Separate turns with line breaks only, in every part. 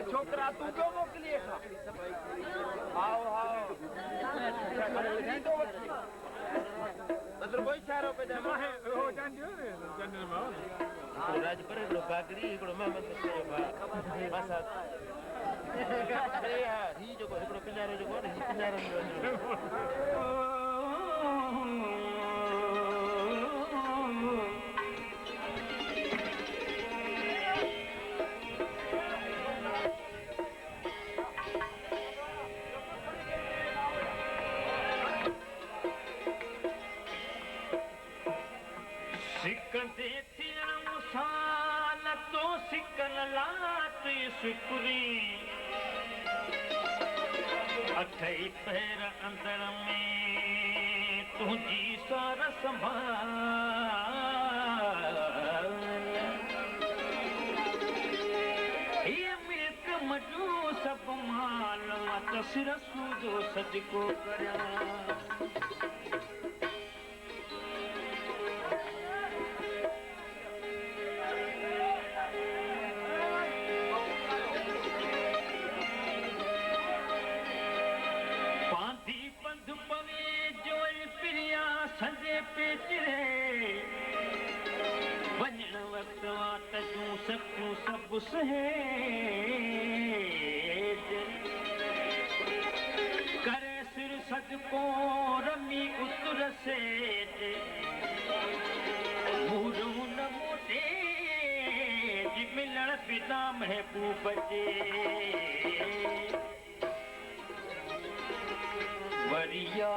छोकरा तू क्यों मोकलिए आओ आओ मतलब कोई चारो पे जमा है हो जान दियो ने जनरल में राज पर एकड़ो काकरी एकड़ो महमद के बस अरे यार ही जो एकड़ो पिंजारो जो ने पिंजारो
सिकंदे थियण मुसाल तो सिकन लात शुक्री अठई पैर अंदर में तुझी सार संभाल ये मिल्क मजू सब माल तसिर सूदो सदको करिया संजे पेचरे वञण वक्त वाट जूं सकूं सब सहेज करे सिर सदको रमी उतर सेज मूड़ू न मोटे जी मिलण पिता महबूब जे वरिया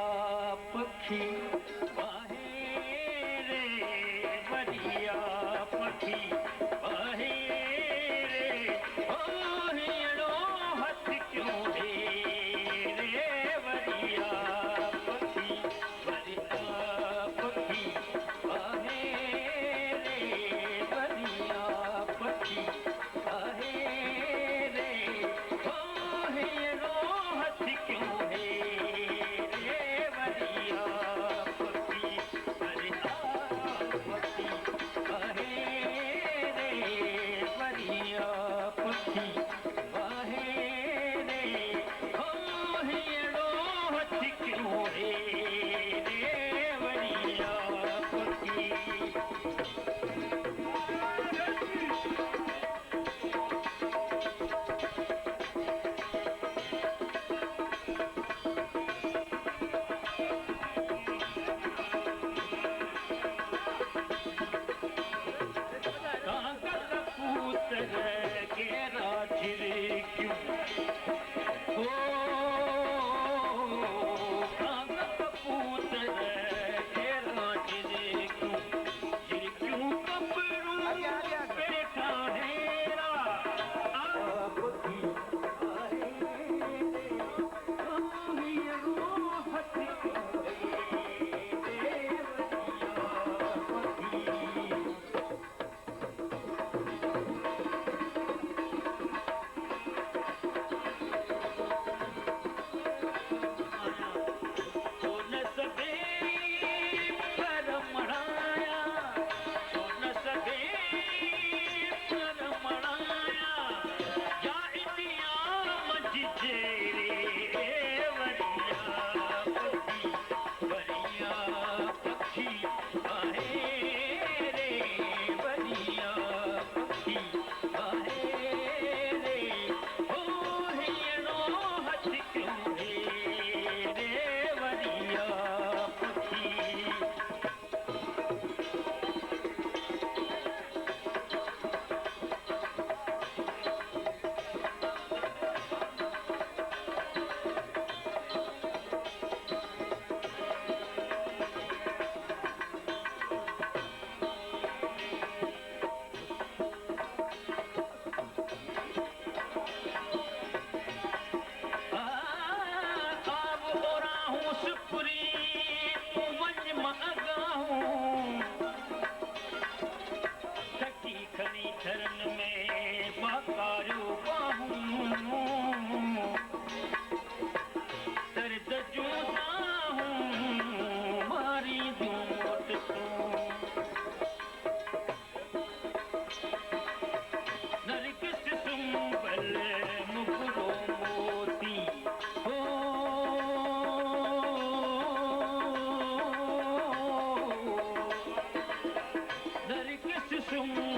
पखी कुसुम